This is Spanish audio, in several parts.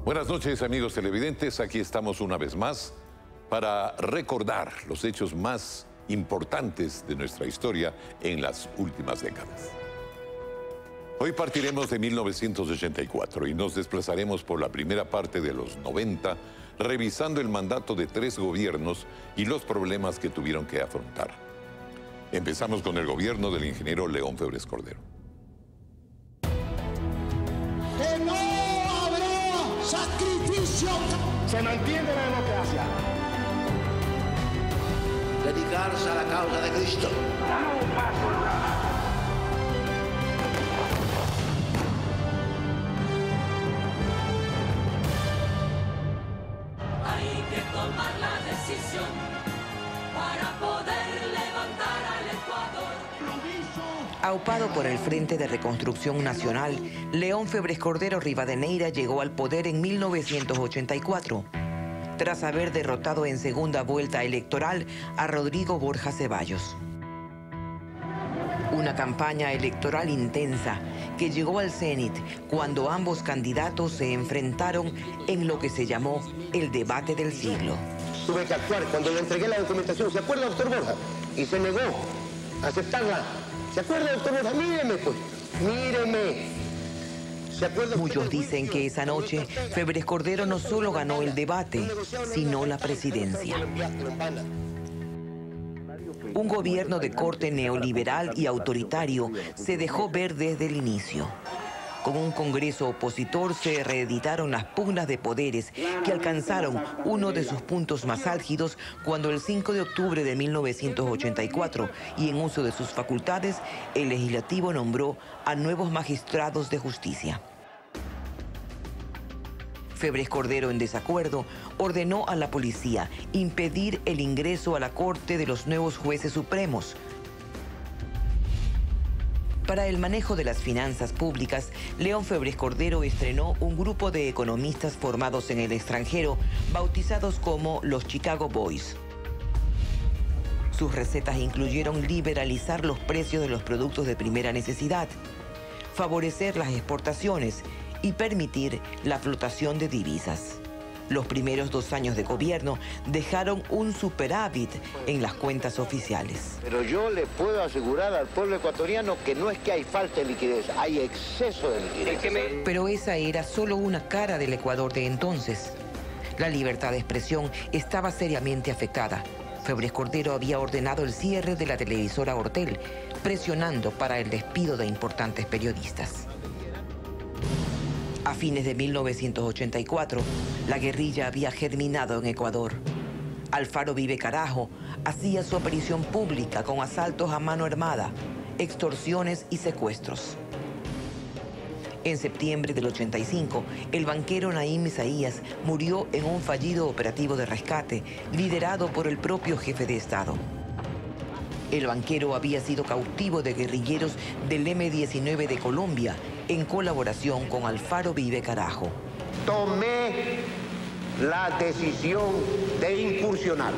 Buenas noches, amigos televidentes. Aquí estamos una vez más para recordar los hechos más importantes de nuestra historia en las últimas décadas. Hoy partiremos de 1984 y nos desplazaremos por la primera parte de los 90, revisando el mandato de 3 gobiernos y los problemas que tuvieron que afrontar. Empezamos con el gobierno del ingeniero León Febres Cordero. ¡Que no habrá sacrificio! Se mantiene la democracia. Dedicarse a la causa de Cristo. Hay que tomar la decisión para poder levantar al Ecuador. Aupado por el Frente de Reconstrucción Nacional, León Febres Cordero Rivadeneira llegó al poder en 1984, tras haber derrotado en segunda vuelta electoral a Rodrigo Borja Ceballos. Una campaña electoral intensa que llegó al cenit cuando ambos candidatos se enfrentaron en lo que se llamó el debate del siglo. Tuve que actuar cuando le entregué la documentación. ¿Se acuerda, doctor Borja? Y se negó a aceptarla. ¿Se acuerda, doctor Borja? Míreme, pues. Míreme. ¿Se acuerda? Muchos dicen que esa noche Febres Cordero no solo ganó el debate, sino la presidencia. Un gobierno de corte neoliberal y autoritario se dejó ver desde el inicio. Con un Congreso opositor se reeditaron las pugnas de poderes que alcanzaron uno de sus puntos más álgidos cuando el 5 de octubre de 1984, y en uso de sus facultades, el legislativo nombró a nuevos magistrados de justicia. Febres Cordero, en desacuerdo, ordenó a la policía impedir el ingreso a la corte de los nuevos jueces supremos. Para el manejo de las finanzas públicas, León Febres Cordero estrenó un grupo de economistas formados en el extranjero, bautizados como los Chicago Boys. Sus recetas incluyeron liberalizar los precios de los productos de primera necesidad, favorecer las exportaciones y permitir la flotación de divisas. Los primeros 2 años de gobierno dejaron un superávit en las cuentas oficiales. Pero yo le puedo asegurar al pueblo ecuatoriano que no es que hay falta de liquidez, hay exceso de liquidez. Pero esa era solo una cara del Ecuador de entonces. La libertad de expresión estaba seriamente afectada. Febres Cordero había ordenado el cierre de la televisora Ortel, presionando para el despido de importantes periodistas. A fines de 1984, la guerrilla había germinado en Ecuador. Alfaro Vive Carajo hacía su aparición pública con asaltos a mano armada, extorsiones y secuestros. En septiembre del 85, el banquero Naim Isaías murió en un fallido operativo de rescate liderado por el propio jefe de Estado. El banquero había sido cautivo de guerrilleros del M-19 de Colombia en colaboración con Alfaro Vive Carajo. Tomé la decisión de incursionar,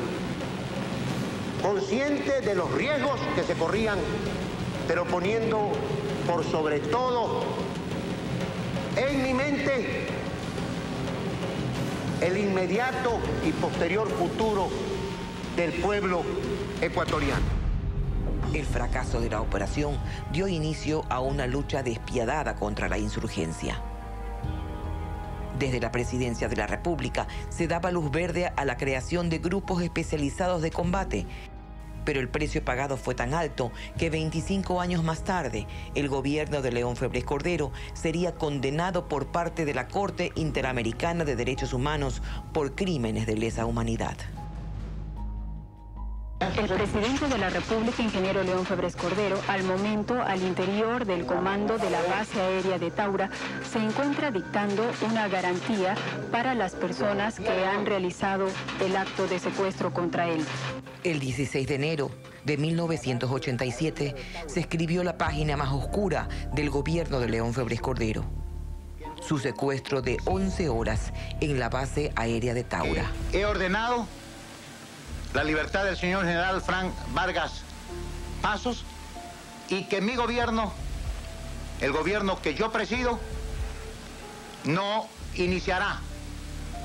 consciente de los riesgos que se corrían, pero poniendo por sobre todo en mi mente el inmediato y posterior futuro del pueblo ecuatoriano. El fracaso de la operación dio inicio a una lucha despiadada contra la insurgencia. Desde la presidencia de la República se daba luz verde a la creación de grupos especializados de combate, pero el precio pagado fue tan alto que 25 años más tarde, el gobierno de León Febres Cordero sería condenado por parte de la Corte Interamericana de Derechos Humanos por crímenes de lesa humanidad. El presidente de la República, ingeniero León Febres Cordero, al momento, al interior del comando de la base aérea de Taura, se encuentra dictando una garantía para las personas que han realizado el acto de secuestro contra él. El 16 de enero de 1987 se escribió la página más oscura del gobierno de León Febres Cordero: su secuestro de 11 horas en la base aérea de Taura. He ordenado la libertad del señor general Frank Vargas Pasos y que mi gobierno, el gobierno que yo presido, no iniciará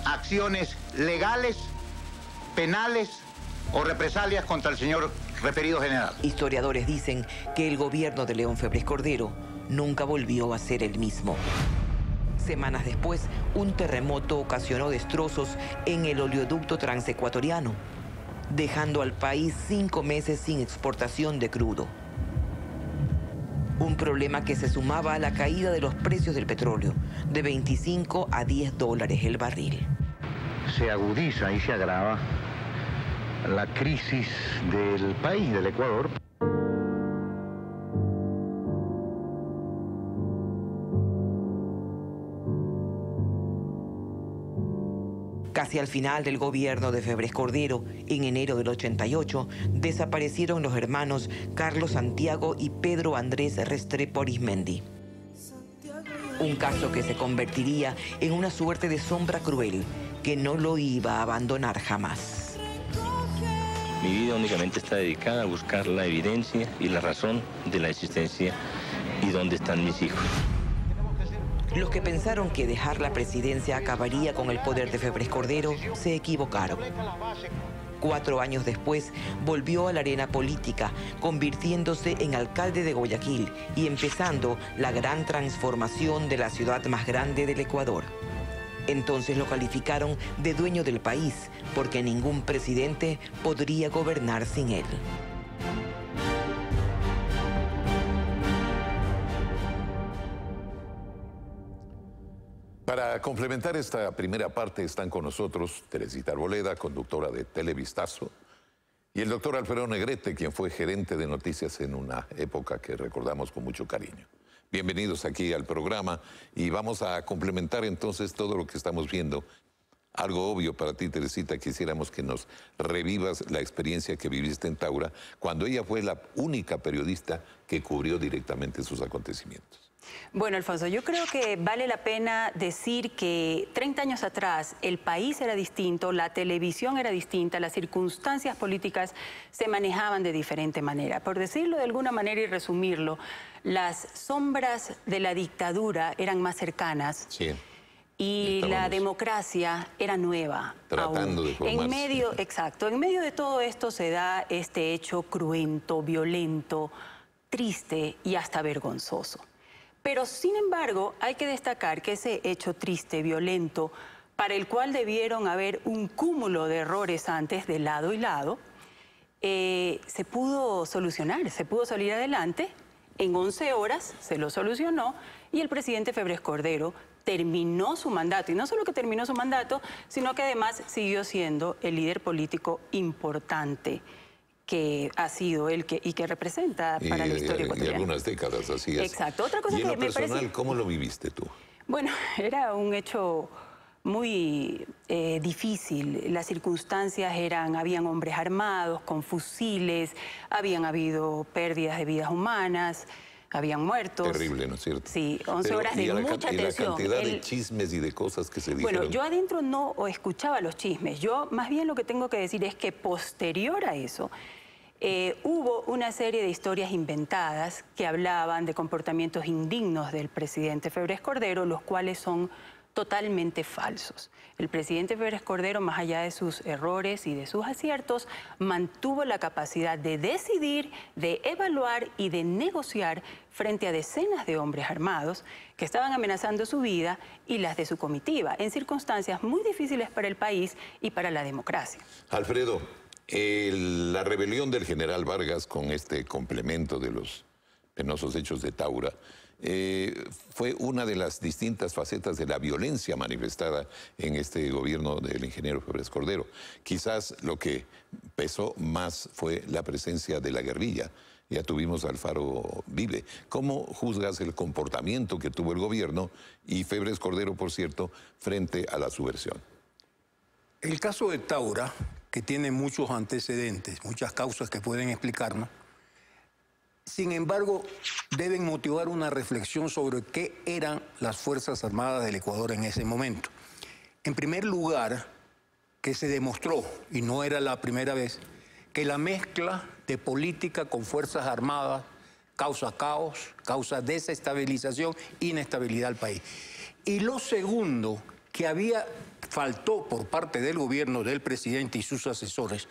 acciones legales, penales o represalias contra el señor referido general. Historiadores dicen que el gobierno de León Febres Cordero nunca volvió a ser el mismo. Semanas después, un terremoto ocasionó destrozos en el oleoducto transecuatoriano, dejando al país 5 meses sin exportación de crudo. Un problema que se sumaba a la caída de los precios del petróleo, de 25 a 10 dólares el barril. Se agudiza y se agrava la crisis del país, del Ecuador. Casi al final del gobierno de Febres Cordero, en enero del 88, desaparecieron los hermanos Carlos Santiago y Pedro Andrés Restrepo Arizmendi. Un caso que se convertiría en una suerte de sombra cruel que no lo iba a abandonar jamás. Mi vida únicamente está dedicada a buscar la evidencia y la razón de la existencia y dónde están mis hijos. Los que pensaron que dejar la presidencia acabaría con el poder de Febres Cordero se equivocaron. 4 años después volvió a la arena política, convirtiéndose en alcalde de Guayaquil y empezando la gran transformación de la ciudad más grande del Ecuador. Entonces lo calificaron de dueño del país, porque ningún presidente podría gobernar sin él. Para complementar esta primera parte están con nosotros Teresita Arboleda, conductora de Televistazo, y el doctor Alfredo Negrete, quien fue gerente de noticias en una época que recordamos con mucho cariño. Bienvenidos aquí al programa y vamos a complementar entonces todo lo que estamos viendo. Algo obvio para ti, Teresita, quisiéramos que nos revivas la experiencia que viviste en Taura cuando ella fue la única periodista que cubrió directamente sus acontecimientos. Bueno, Alfonso, yo creo que vale la pena decir que 30 años atrás el país era distinto, la televisión era distinta, las circunstancias políticas se manejaban de diferente manera. Por decirlo de alguna manera y resumirlo, las sombras de la dictadura eran más cercanas. Sí. Y la democracia era nueva. Tratando de formarse. Exacto. En medio de todo esto se da este hecho cruento, violento, triste y hasta vergonzoso. Pero, sin embargo, hay que destacar que ese hecho triste, violento, para el cual debieron haber un cúmulo de errores antes de lado y lado, se pudo solucionar, se pudo salir adelante. En 11 horas se lo solucionó y el presidente Febres Cordero terminó su mandato. Y no solo que terminó su mandato, sino que además siguió siendo el líder político importante que ha sido él y que representa para la historia ecuatoriana. Y algunas décadas, así es. Exacto. Otra cosa y en que lo me personal, parece... ¿cómo lo viviste tú? Bueno, era un hecho muy difícil. Las circunstancias habían hombres armados, con fusiles, habían habido pérdidas de vidas humanas, habían muertos. Terrible, ¿no es cierto? Sí, 11 horas de mucha tensión. Y la cantidad de chismes y de cosas que se dijeron. Bueno, yo adentro no escuchaba los chismes. Yo más bien lo que tengo que decir es que posterior a eso hubo una serie de historias inventadas que hablaban de comportamientos indignos del presidente Febres Cordero, los cuales son totalmente falsos. El presidente Febres Cordero, más allá de sus errores y de sus aciertos, mantuvo la capacidad de decidir, de evaluar y de negociar frente a decenas de hombres armados que estaban amenazando su vida y las de su comitiva, en circunstancias muy difíciles para el país y para la democracia. Alfredo, la rebelión del general Vargas con este complemento de los penosos hechos de Taura fue una de las distintas facetas de la violencia manifestada en este gobierno del ingeniero Febres Cordero. Quizás lo que pesó más fue la presencia de la guerrilla. Ya tuvimos al Faro Vive. ¿Cómo juzgas el comportamiento que tuvo el gobierno y Febres Cordero, por cierto, frente a la subversión? El caso de Taura, que tiene muchos antecedentes, muchas causas que pueden explicarnos, sin embargo, deben motivar una reflexión sobre qué eran las Fuerzas Armadas del Ecuador en ese momento. En primer lugar, que se demostró, y no era la primera vez, que la mezcla de política con Fuerzas Armadas causa caos, causa desestabilización, inestabilidad al país. Y lo segundo, que había faltó por parte del gobierno, del presidente y sus asesores,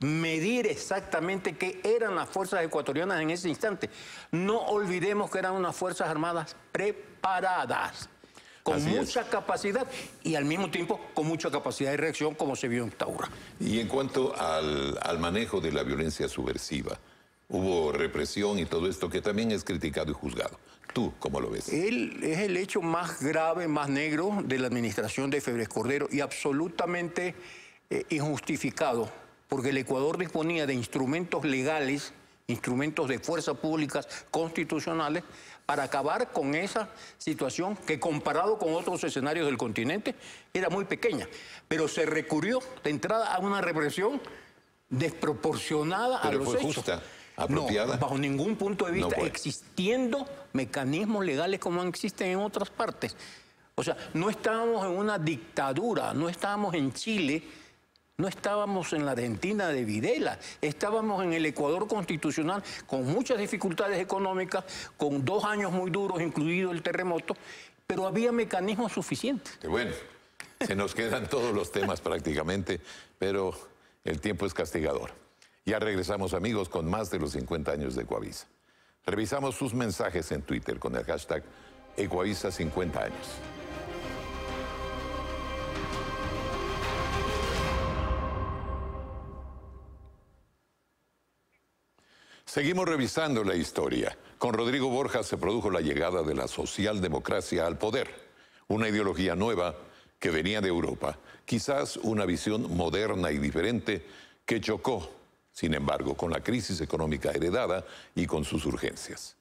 medir exactamente qué eran las fuerzas ecuatorianas en ese instante. No olvidemos que eran unas Fuerzas Armadas preparadas, con mucha capacidad y al mismo tiempo con mucha capacidad de reacción, como se vio en Taura. Y en cuanto al manejo de la violencia subversiva, hubo represión y todo esto que también es criticado y juzgado. ¿Tú cómo lo ves? Él es el hecho más grave, más negro de la administración de Febres Cordero y absolutamente injustificado, porque el Ecuador disponía de instrumentos legales, instrumentos de fuerzas públicas constitucionales para acabar con esa situación que, comparado con otros escenarios del continente, era muy pequeña. Pero se recurrió de entrada a una represión desproporcionada a los hechos. ¿Pero fue justa, apropiada? No, bajo ningún punto de vista, No existiendo mecanismos legales como existen en otras partes. O sea, no estábamos en una dictadura, no estábamos en Chile, no estábamos en la Argentina de Videla, estábamos en el Ecuador constitucional con muchas dificultades económicas, con 2 años muy duros, incluido el terremoto, pero había mecanismos suficientes. Qué bueno, se nos quedan todos los temas prácticamente, pero el tiempo es castigador. Ya regresamos, amigos, con más de los 50 años de Ecuavisa. Revisamos sus mensajes en Twitter con el hashtag Ecuavisa 50 años. Seguimos revisando la historia. Con Rodrigo Borja se produjo la llegada de la socialdemocracia al poder, una ideología nueva que venía de Europa, quizás una visión moderna y diferente que chocó, sin embargo, con la crisis económica heredada y con sus urgencias.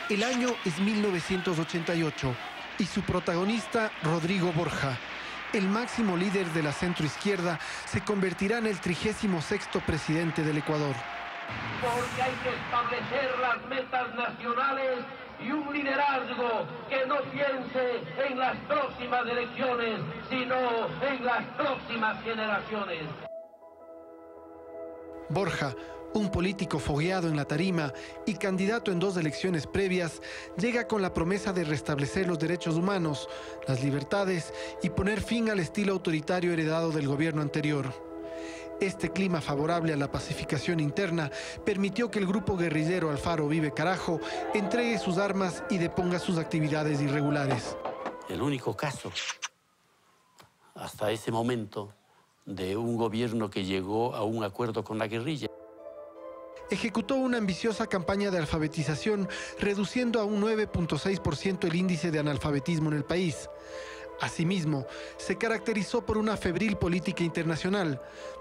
El año es 1988 y su protagonista, Rodrigo Borja, el máximo líder de la centroizquierda, se convertirá en el 36º presidente del Ecuador. Porque hay que establecer las metas nacionales y un liderazgo que no piense en las próximas elecciones, sino en las próximas generaciones. Borja, un político fogueado en la tarima y candidato en 2 elecciones previas, llega con la promesa de restablecer los derechos humanos, las libertades y poner fin al estilo autoritario heredado del gobierno anterior. Este clima favorable a la pacificación interna permitió que el grupo guerrillero Alfaro Vive Carajo entregue sus armas y deponga sus actividades irregulares. El único caso, hasta ese momento, de un gobierno que llegó a un acuerdo con la guerrilla. Ejecutó una ambiciosa campaña de alfabetización, reduciendo a un 9.6% el índice de analfabetismo en el país. Asimismo, se caracterizó por una febril política internacional,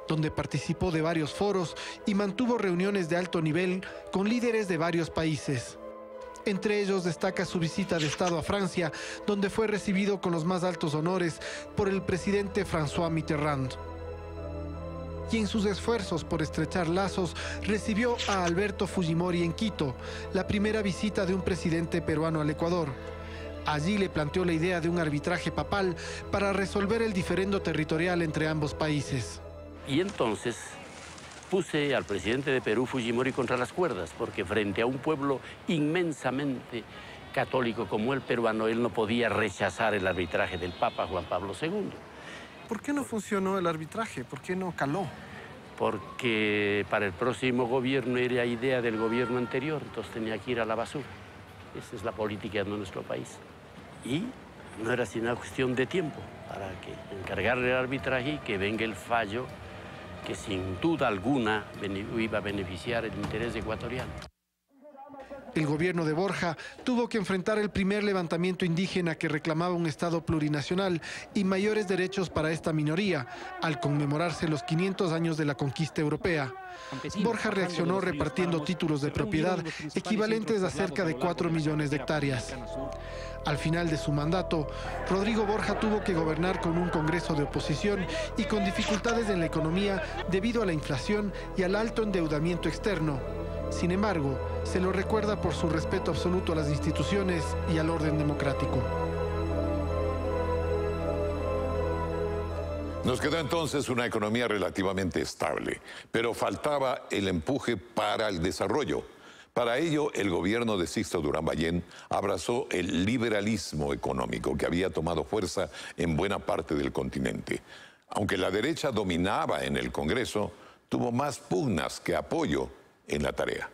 donde participó de varios foros y mantuvo reuniones de alto nivel con líderes de varios países. Entre ellos destaca su visita de Estado a Francia, donde fue recibido con los más altos honores por el presidente François Mitterrand. Y en sus esfuerzos por estrechar lazos, recibió a Alberto Fujimori en Quito, la primera visita de un presidente peruano al Ecuador. Allí le planteó la idea de un arbitraje papal para resolver el diferendo territorial entre ambos países. Y entonces puse al presidente de Perú, Fujimori, contra las cuerdas, porque frente a un pueblo inmensamente católico como el peruano, él no podía rechazar el arbitraje del Papa Juan Pablo II. ¿Por qué no funcionó el arbitraje? ¿Por qué no caló? Porque para el próximo gobierno era idea del gobierno anterior, entonces tenía que ir a la basura. Esa es la política de nuestro país. Y no era sino cuestión de tiempo para que encargarle el arbitraje y que venga el fallo que sin duda alguna iba a beneficiar el interés ecuatoriano. El gobierno de Borja tuvo que enfrentar el primer levantamiento indígena que reclamaba un Estado plurinacional y mayores derechos para esta minoría, al conmemorarse los 500 años de la conquista europea. Borja reaccionó repartiendo títulos de propiedad equivalentes a cerca de 4 millones de hectáreas. Al final de su mandato, Rodrigo Borja tuvo que gobernar con un Congreso de oposición y con dificultades en la economía debido a la inflación y al alto endeudamiento externo. Sin embargo, se lo recuerda por su respeto absoluto a las instituciones y al orden democrático. Nos quedó entonces una economía relativamente estable, pero faltaba el empuje para el desarrollo, Para ello, el gobierno de Sixto Durán Ballén abrazó el liberalismo económico que había tomado fuerza en buena parte del continente. Aunque la derecha dominaba en el Congreso, tuvo más pugnas que apoyo en la tarea.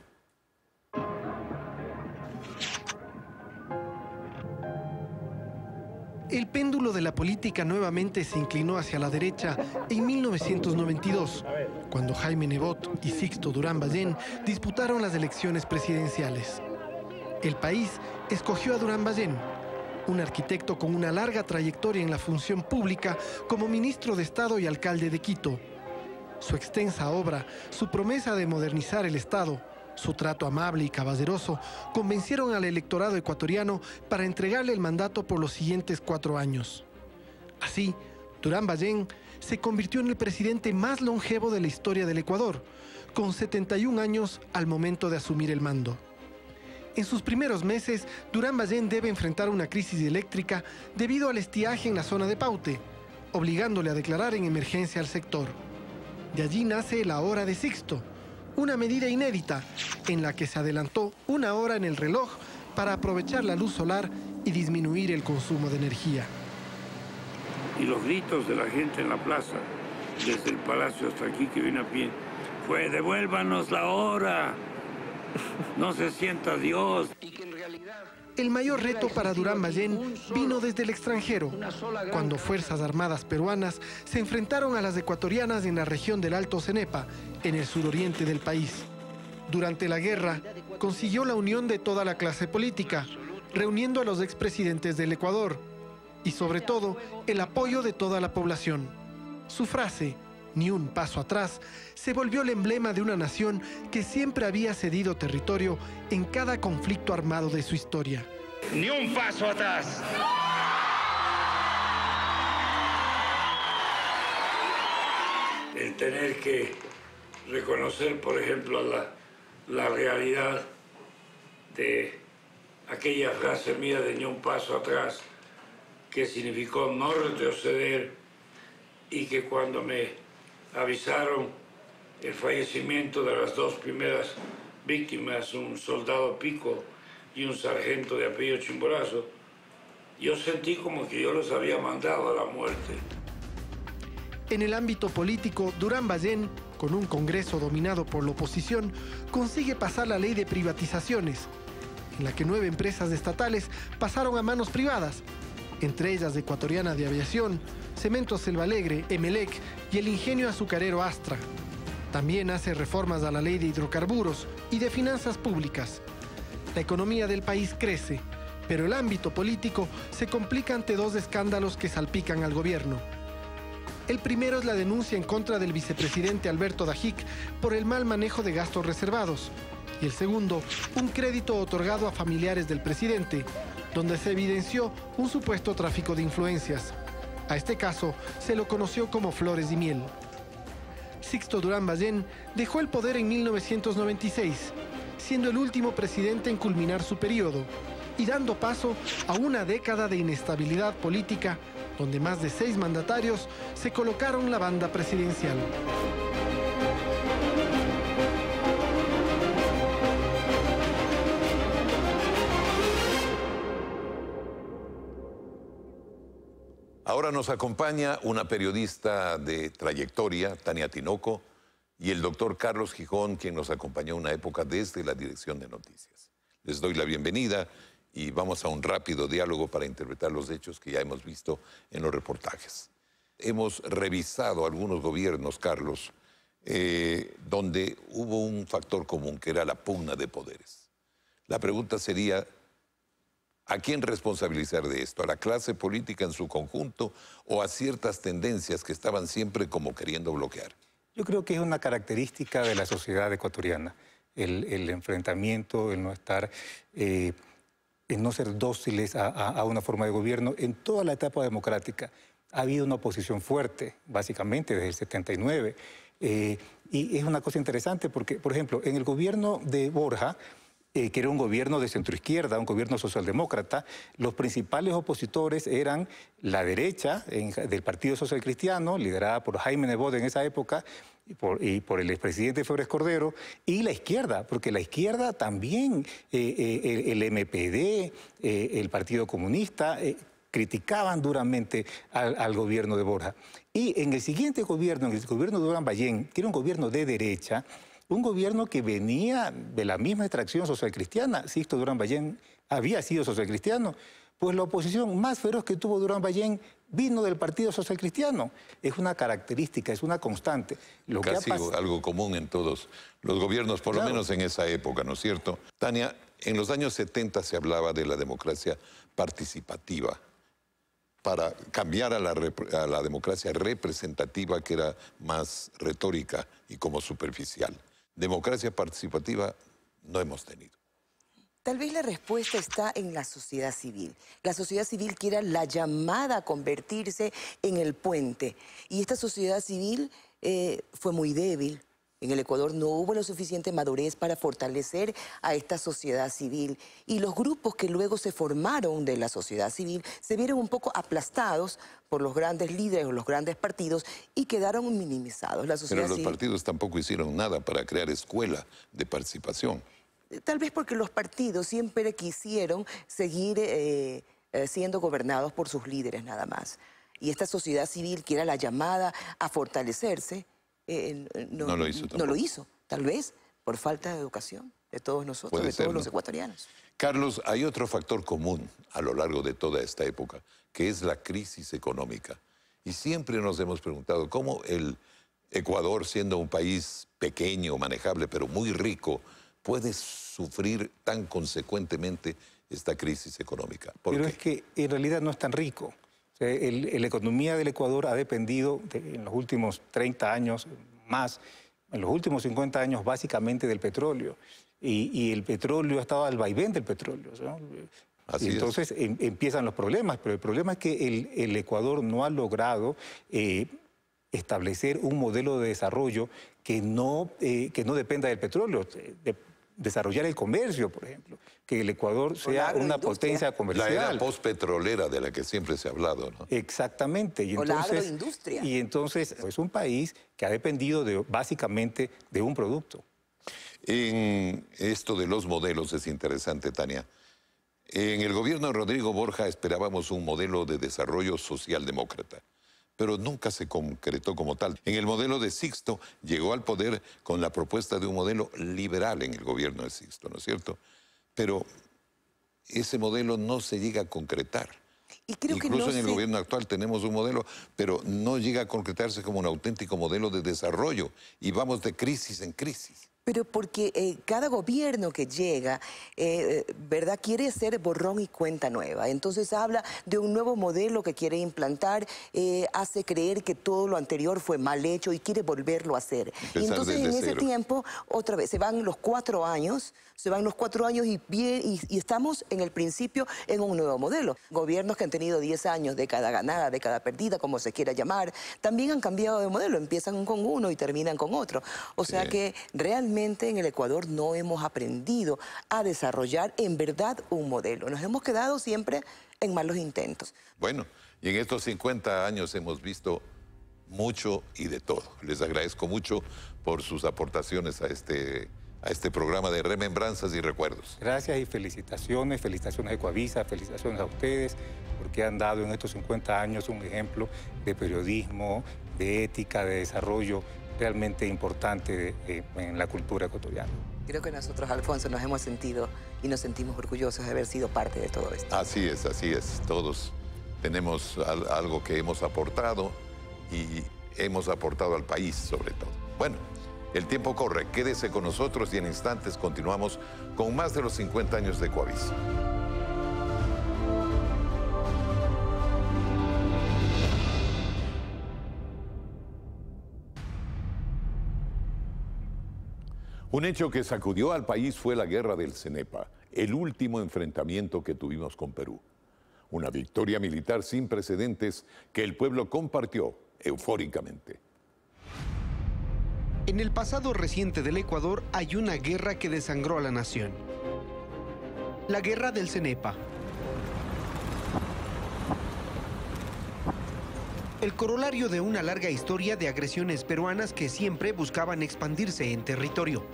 El péndulo de la política nuevamente se inclinó hacia la derecha en 1992, cuando Jaime Nebot y Sixto Durán Ballén disputaron las elecciones presidenciales. El país escogió a Durán Ballén, un arquitecto con una larga trayectoria en la función pública como ministro de Estado y alcalde de Quito. Su extensa obra, su promesa de modernizar el Estado, su trato amable y caballeroso convencieron al electorado ecuatoriano para entregarle el mandato por los siguientes 4 años. Así, Durán Ballén se convirtió en el presidente más longevo de la historia del Ecuador, con 71 años al momento de asumir el mando. En sus primeros meses, Durán Ballén debe enfrentar una crisis eléctrica debido al estiaje en la zona de Paute, obligándole a declarar en emergencia al sector. De allí nace la hora de Sixto, una medida inédita en la que se adelantó 1 hora en el reloj para aprovechar la luz solar y disminuir el consumo de energía. Y los gritos de la gente en la plaza, desde el palacio hasta aquí que viene a pie, fue devuélvanos la hora, no se sienta Dios. El mayor reto para Durán Ballén vino desde el extranjero, cuando Fuerzas Armadas peruanas se enfrentaron a las ecuatorianas en la región del Alto Cenepa, en el suroriente del país. Durante la guerra, consiguió la unión de toda la clase política, reuniendo a los expresidentes del Ecuador, y sobre todo, el apoyo de toda la población. Su frase, "Ni un paso atrás", se volvió el emblema de una nación que siempre había cedido territorio en cada conflicto armado de su historia. Ni un paso atrás. El tener que reconocer, por ejemplo, la realidad de aquella frase mía de ni un paso atrás, que significó no retroceder, y que cuando me avisaron el fallecimiento de las 2 primeras víctimas, un soldado Pico y un sargento de apellido Chimborazo, yo sentí como que yo los había mandado a la muerte. En el ámbito político, Durán Ballén, con un Congreso dominado por la oposición, consigue pasar la ley de privatizaciones, en la que 9 empresas estatales pasaron a manos privadas, entre ellas Ecuatoriana de Aviación, Cementos Selva Alegre, Emelec y el ingenio azucarero Astra. También hace reformas a la ley de hidrocarburos y de finanzas públicas. La economía del país crece, pero el ámbito político se complica ante 2 escándalos que salpican al gobierno. El primero es la denuncia en contra del vicepresidente Alberto Dajic por el mal manejo de gastos reservados. Y el segundo, un crédito otorgado a familiares del presidente, donde se evidenció un supuesto tráfico de influencias. A este caso se lo conoció como Flores y Miel. Sixto Durán Ballén dejó el poder en 1996, siendo el último presidente en culminar su periodo y dando paso a una década de inestabilidad política, donde más de 6 mandatarios se colocaron la banda presidencial. Ahora nos acompaña una periodista de trayectoria, Tania Tinoco, y el doctor Carlos Gijón, quien nos acompañó una época desde la Dirección de Noticias. Les doy la bienvenida y vamos a un rápido diálogo para interpretar los hechos que ya hemos visto en los reportajes. Hemos revisado algunos gobiernos, Carlos, donde hubo un factor común, que era la pugna de poderes. La pregunta sería, ¿a quién responsabilizar de esto? ¿A la clase política en su conjunto o a ciertas tendencias que estaban siempre como queriendo bloquear? Yo creo que es una característica de la sociedad ecuatoriana, el enfrentamiento, el no estar, el no ser dóciles a una forma de gobierno. En toda la etapa democrática ha habido una oposición fuerte, básicamente desde el 79. Y es una cosa interesante porque, por ejemplo, en el gobierno de Borja, que era un gobierno de centroizquierda, un gobierno socialdemócrata. Los principales opositores eran la derecha del Partido Social Cristiano, liderada por Jaime Nebot en esa época, y por el expresidente Febres Cordero, y la izquierda, porque la izquierda también, el MPD, el Partido Comunista, criticaban duramente al gobierno de Borja. Y en el siguiente gobierno, en el gobierno de Durán Ballén, que era un gobierno de derecha, un gobierno que venía de la misma extracción socialcristiana. Sixto Durán Ballén había sido socialcristiano, pues la oposición más feroz que tuvo Durán Ballén vino del Partido Social Cristiano. Es una característica, es una constante. Casi algo común en todos los gobiernos, por lo menos en esa época, ¿no es cierto? Tania, en los años 70 se hablaba de la democracia participativa para cambiar a la democracia representativa, que era más retórica y como superficial. Democracia participativa no hemos tenido. Tal vez la respuesta está en la sociedad civil. La sociedad civil que era la llamada a convertirse en el puente. Y esta sociedad civil fue muy débil. En el Ecuador no hubo la suficiente madurez para fortalecer a esta sociedad civil. Y los grupos que luego se formaron de la sociedad civil se vieron un poco aplastados por los grandes líderes o los grandes partidos y quedaron minimizados. Pero los partidos tampoco hicieron nada para crear escuela de participación. Tal vez porque los partidos siempre quisieron seguir siendo gobernados por sus líderes nada más. Y esta sociedad civil, que era la llamada a fortalecerse, no lo hizo. Tal vez por falta de educación de todos nosotros, de todos los ecuatorianos. Carlos, hay otro factor común a lo largo de toda esta época, que es la crisis económica. Y siempre nos hemos preguntado cómo el Ecuador, siendo un país pequeño, manejable, pero muy rico, puede sufrir tan consecuentemente esta crisis económica. Pero es que en realidad no es tan rico. O sea, la economía del Ecuador ha dependido en los últimos 30 años más, en los últimos 50 años básicamente del petróleo. Y el petróleo ha estado al vaivén del petróleo, ¿no? Así y entonces empiezan los problemas, pero el problema es que el Ecuador no ha logrado establecer un modelo de desarrollo que no dependa del petróleo. Desarrollar el comercio, por ejemplo, que el Ecuador sea una potencia comercial. La era postpetrolera de la que siempre se ha hablado, ¿no? Exactamente. Y o la agroindustria. Y entonces es un país que ha dependido básicamente de un producto. En esto de los modelos es interesante, Tania. En el gobierno de Rodrigo Borja esperábamos un modelo de desarrollo socialdemócrata, pero nunca se concretó como tal. En el modelo de Sixto llegó al poder con la propuesta de un modelo liberal en el gobierno de Sixto, ¿no es cierto? Pero ese modelo no se llega a concretar. Y creo Incluso en el gobierno actual tenemos un modelo, pero no llega a concretarse como un auténtico modelo de desarrollo y vamos de crisis en crisis. Pero porque cada gobierno que llega, ¿verdad?, quiere hacer borrón y cuenta nueva. Entonces habla de un nuevo modelo que quiere implantar, hace creer que todo lo anterior fue mal hecho y quiere volverlo a hacer. Y entonces en ese tiempo, otra vez, se van los 4 años, y estamos en el principio en un nuevo modelo. Gobiernos que han tenido 10 años, década ganada, década perdida, como se quiera llamar, también han cambiado de modelo. Empiezan con uno y terminan con otro. O sea que realmente en el Ecuador no hemos aprendido a desarrollar en verdad un modelo. Nos hemos quedado siempre en malos intentos. Bueno, y en estos 50 años hemos visto mucho y de todo. Les agradezco mucho por sus aportaciones a este programa de Remembranzas y Recuerdos. Gracias y felicitaciones a Ecuavisa, felicitaciones a ustedes, porque han dado en estos 50 años un ejemplo de periodismo, de ética, de desarrollo realmente importante en la cultura ecuatoriana. Creo que nosotros, Alfonso, nos hemos sentido y nos sentimos orgullosos de haber sido parte de todo esto. Así es, así es. Todos tenemos algo que hemos aportado y hemos aportado al país, sobre todo. Bueno, el tiempo corre. Quédese con nosotros y en instantes continuamos con más de los 50 años de Ecuavisa. Un hecho que sacudió al país fue la guerra del Cenepa, el último enfrentamiento que tuvimos con Perú. Una victoria militar sin precedentes que el pueblo compartió eufóricamente. En el pasado reciente del Ecuador hay una guerra que desangró a la nación. La guerra del Cenepa. El corolario de una larga historia de agresiones peruanas que siempre buscaban expandirse en territorio.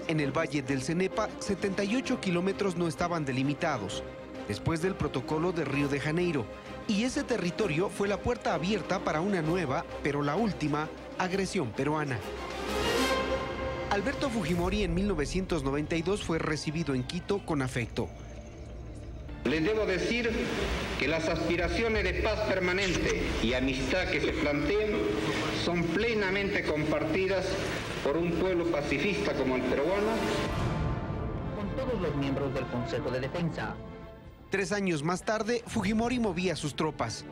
En el Valle del Cenepa, 78 kilómetros no estaban delimitados, después del protocolo de Río de Janeiro, y ese territorio fue la puerta abierta para una nueva, pero la última, agresión peruana. Alberto Fujimori en 1992 fue recibido en Quito con afecto. Les debo decir que las aspiraciones de paz permanente y amistad que se plantean son plenamente compartidas por un pueblo pacifista como el peruano. Con todos los miembros del Consejo de Defensa. 3 años más tarde, Fujimori movía sus tropas.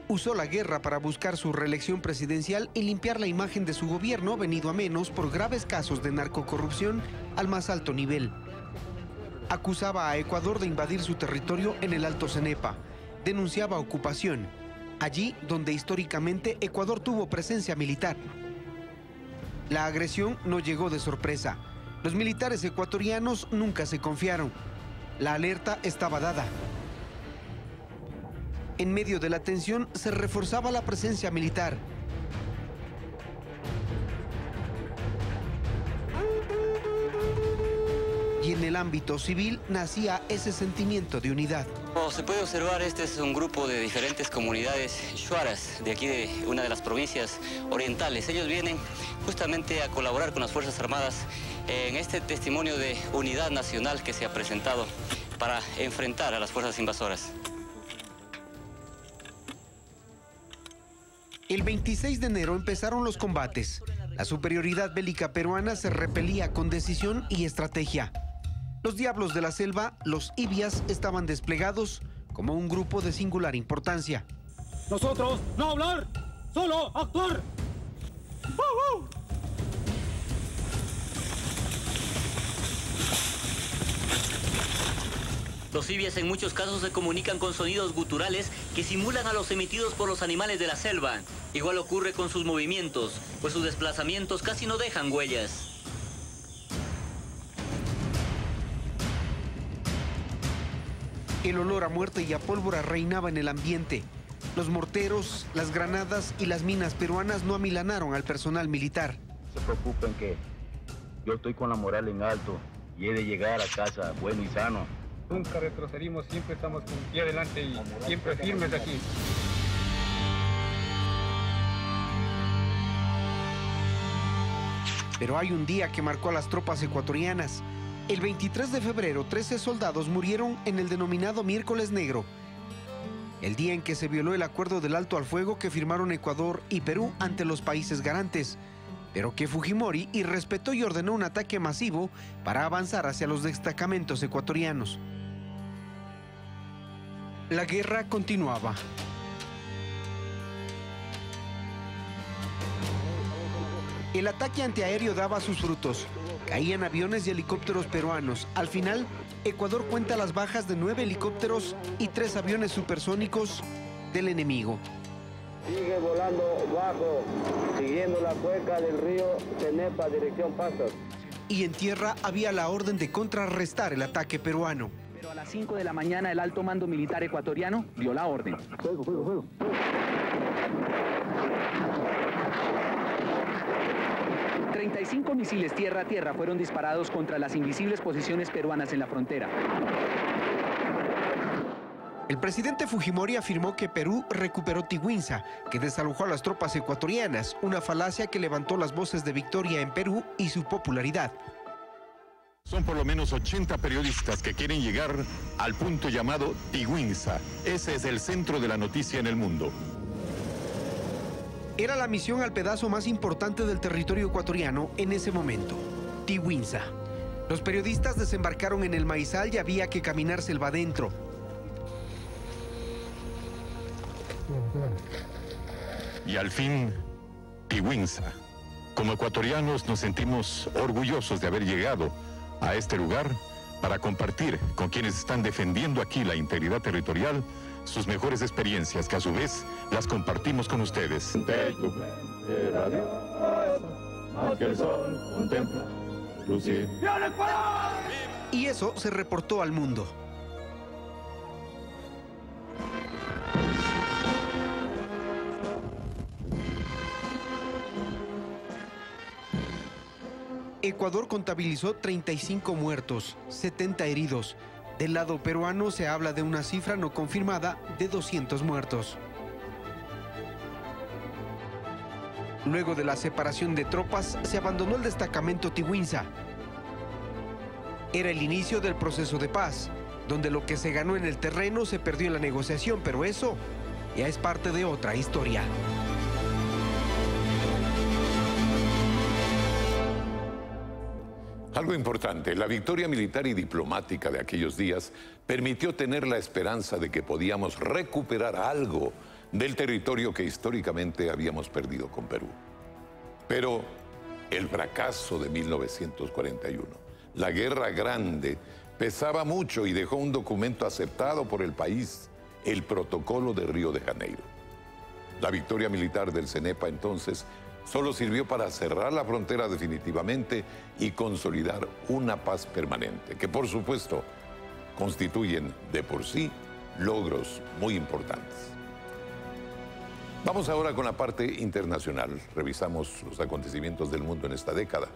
Usó la guerra para buscar su reelección presidencial y limpiar la imagen de su gobierno venido a menos por graves casos de narcocorrupción al más alto nivel. Acusaba a Ecuador de invadir su territorio en el Alto Cenepa. Denunciaba ocupación, allí donde históricamente Ecuador tuvo presencia militar. La agresión no llegó de sorpresa. Los militares ecuatorianos nunca se confiaron. La alerta estaba dada. En medio de la tensión se reforzaba la presencia militar. Y en el ámbito civil nacía ese sentimiento de unidad. Como se puede observar, este es un grupo de diferentes comunidades shuaras de aquí de una de las provincias orientales. Ellos vienen justamente a colaborar con las Fuerzas Armadas en este testimonio de unidad nacional que se ha presentado para enfrentar a las fuerzas invasoras. El 26 de enero empezaron los combates. La superioridad bélica peruana se repelía con decisión y estrategia. Los diablos de la selva, los ibias, estaban desplegados como un grupo de singular importancia. Nosotros no hablar, solo actuar. Los ibias en muchos casos se comunican con sonidos guturales que simulan a los emitidos por los animales de la selva. Igual ocurre con sus movimientos, pues sus desplazamientos casi no dejan huellas. El olor a muerte y a pólvora reinaba en el ambiente. Los morteros, las granadas y las minas peruanas no amilanaron al personal militar. No se preocupen que yo estoy con la moral en alto y he de llegar a casa bueno y sano. Nunca retrocedimos, siempre estamos con pie adelante y siempre firmes aquí. Pero hay un día que marcó a las tropas ecuatorianas. El 23 de febrero, 13 soldados murieron en el denominado Miércoles Negro, el día en que se violó el acuerdo del alto al fuego que firmaron Ecuador y Perú ante los países garantes, pero que Fujimori irrespetó y ordenó un ataque masivo para avanzar hacia los destacamentos ecuatorianos. La guerra continuaba. El ataque antiaéreo daba sus frutos. Caían aviones y helicópteros peruanos. Al final, Ecuador cuenta las bajas de 9 helicópteros y 3 aviones supersónicos del enemigo. Sigue volando bajo, siguiendo la cuenca del río Cenepa, dirección Pastos. Y en tierra había la orden de contrarrestar el ataque peruano. Pero a las 5 de la mañana el alto mando militar ecuatoriano dio la orden. Fuego, fuego, fuego. 35 misiles tierra a tierra fueron disparados contra las invisibles posiciones peruanas en la frontera. El presidente Fujimori afirmó que Perú recuperó Tiguinza, que desalojó a las tropas ecuatorianas, una falacia que levantó las voces de victoria en Perú y su popularidad. Son por lo menos 80 periodistas que quieren llegar al punto llamado Tiguinza. Ese es el centro de la noticia en el mundo. Era la misión al pedazo más importante del territorio ecuatoriano en ese momento, Tiguinza. Los periodistas desembarcaron en el maizal y había que caminar selva adentro. Y al fin, Tiguinza. Como ecuatorianos nos sentimos orgullosos de haber llegado a este lugar para compartir con quienes están defendiendo aquí la integridad territorial sus mejores experiencias, que a su vez las compartimos con ustedes. Más que el sol contempla, lucir. Y eso se reportó al mundo. Ecuador contabilizó 35 muertos, 70 heridos. Del lado peruano se habla de una cifra no confirmada de 200 muertos. Luego de la separación de tropas, se abandonó el destacamento Tiwinsa. Era el inicio del proceso de paz, donde lo que se ganó en el terreno se perdió en la negociación, pero eso ya es parte de otra historia. Algo importante, la victoria militar y diplomática de aquellos días permitió tener la esperanza de que podíamos recuperar algo del territorio que históricamente habíamos perdido con Perú. Pero el fracaso de 1941, la Guerra Grande, pesaba mucho y dejó un documento aceptado por el país, el Protocolo de Río de Janeiro. La victoria militar del CENEPA entonces solo sirvió para cerrar la frontera definitivamente y consolidar una paz permanente, que por supuesto constituyen de por sí logros muy importantes. Vamos ahora con la parte internacional. Revisamos los acontecimientos del mundo en esta década.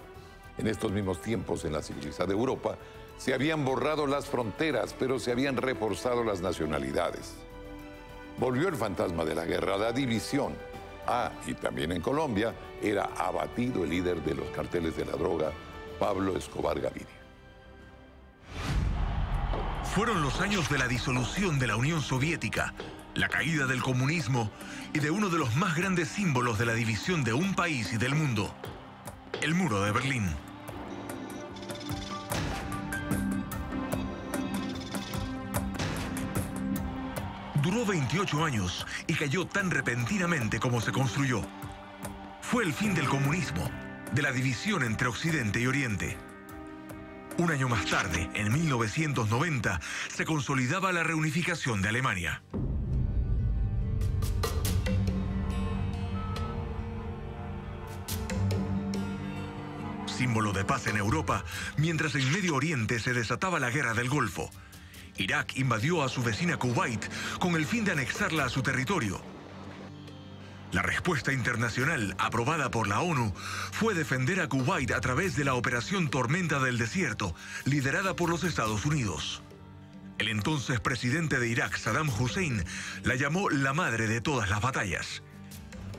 En estos mismos tiempos, en la civilizada Europa, se habían borrado las fronteras, pero se habían reforzado las nacionalidades. Volvió el fantasma de la guerra, la división. Y también en Colombia era abatido el líder de los carteles de la droga, Pablo Escobar Gaviria. Fueron los años de la disolución de la Unión Soviética, la caída del comunismo y de uno de los más grandes símbolos de la división de un país y del mundo, el Muro de Berlín. Duró 28 años y cayó tan repentinamente como se construyó. Fue el fin del comunismo, de la división entre Occidente y Oriente. Un año más tarde, en 1990, se consolidaba la reunificación de Alemania. Símbolo de paz en Europa, mientras en Medio Oriente se desataba la guerra del Golfo. Irak invadió a su vecina Kuwait con el fin de anexarla a su territorio. La respuesta internacional, aprobada por la ONU, fue defender a Kuwait a través de la Operación Tormenta del Desierto, liderada por los Estados Unidos. El entonces presidente de Irak, Saddam Hussein, la llamó la madre de todas las batallas.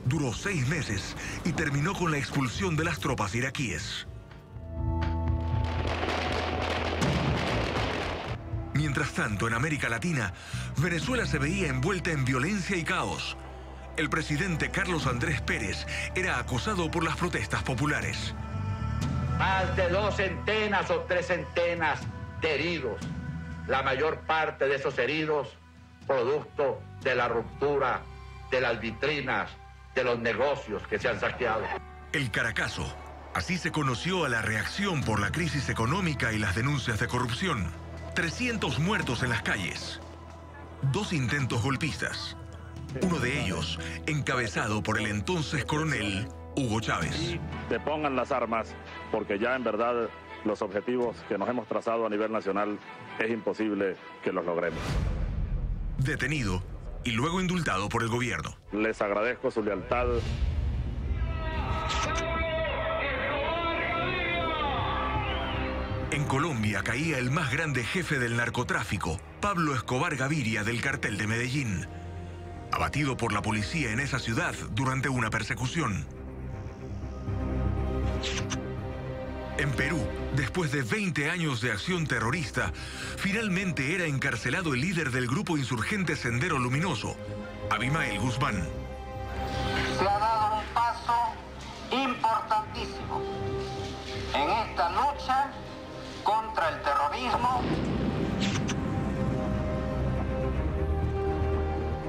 Duró 6 meses y terminó con la expulsión de las tropas iraquíes. Mientras tanto, en América Latina, Venezuela se veía envuelta en violencia y caos. El presidente Carlos Andrés Pérez era acosado por las protestas populares. Más de 2 centenas o 3 centenas de heridos. La mayor parte de esos heridos, producto de la ruptura de las vitrinas, de los negocios que se han saqueado. El Caracazo. Así se conoció a la reacción por la crisis económica y las denuncias de corrupción. 300 muertos en las calles. 2 intentos golpistas. Uno de ellos encabezado por el entonces coronel Hugo Chávez. Y depongan las armas, porque ya en verdad los objetivos que nos hemos trazado a nivel nacional es imposible que los logremos. Detenido y luego indultado por el gobierno. Les agradezco su lealtad. En Colombia caía el más grande jefe del narcotráfico, Pablo Escobar Gaviria, del cartel de Medellín, abatido por la policía en esa ciudad durante una persecución. En Perú, después de 20 años de acción terrorista, finalmente era encarcelado el líder del grupo insurgente Sendero Luminoso, Abimael Guzmán. Se ha dado un paso importantísimo en esta lucha contra el terrorismo.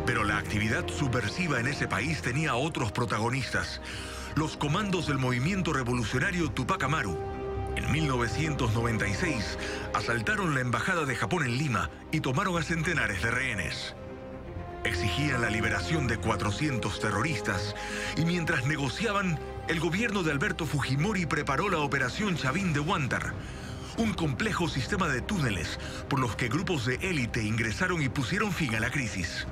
Pero la actividad subversiva en ese país tenía otros protagonistas. Los comandos del movimiento revolucionario Tupac Amaru. En 1996 asaltaron la embajada de Japón en Lima y tomaron a centenares de rehenes. Exigían la liberación de 400 terroristas y mientras negociaban, el gobierno de Alberto Fujimori preparó la Operación Chavín de Huántar, un complejo sistema de túneles por los que grupos de élite ingresaron y pusieron fin a la crisis.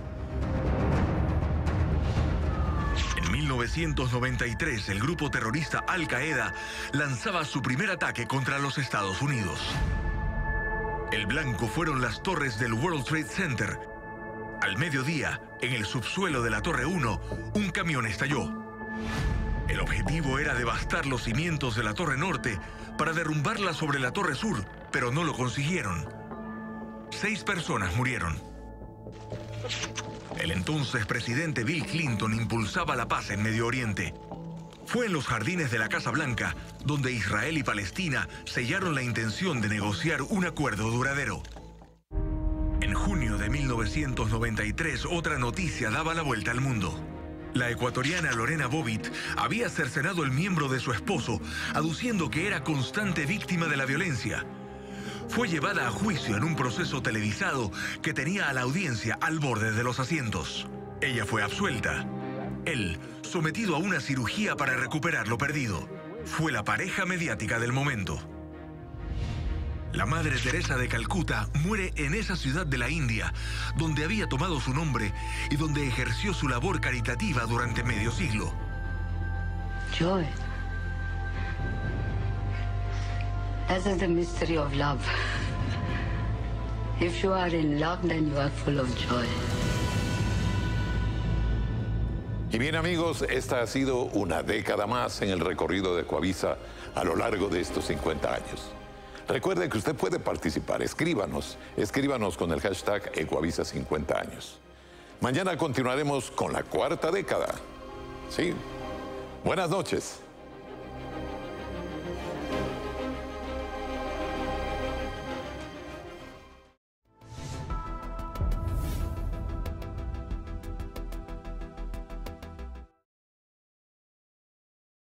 En 1993, el grupo terrorista Al Qaeda lanzaba su primer ataque contra los Estados Unidos. El blanco fueron las torres del World Trade Center. Al mediodía, en el subsuelo de la Torre 1, un camión estalló. El objetivo era devastar los cimientos de la Torre Norte para derrumbarla sobre la Torre Sur, pero no lo consiguieron. 6 personas murieron. El entonces presidente Bill Clinton impulsaba la paz en Medio Oriente. Fue en los jardines de la Casa Blanca donde Israel y Palestina sellaron la intención de negociar un acuerdo duradero. En junio de 1993, otra noticia daba la vuelta al mundo. La ecuatoriana Lorena Bobbitt había cercenado al miembro de su esposo, aduciendo que era constante víctima de la violencia. Fue llevada a juicio en un proceso televisado que tenía a la audiencia al borde de los asientos. Ella fue absuelta. Él, sometido a una cirugía para recuperar lo perdido. Fue la pareja mediática del momento. La Madre Teresa de Calcuta muere en esa ciudad de la India, donde había tomado su nombre y donde ejerció su labor caritativa durante medio siglo. Joy. That is the mystery of love. If you are in love, then you are full of joy. Y bien, amigos, esta ha sido una década más en el recorrido de Ecuavisa a lo largo de estos 50 años. Recuerde que usted puede participar. Escríbanos con el hashtag Ecuavisa 50 años. Mañana continuaremos con la 4ª década. Sí. Buenas noches.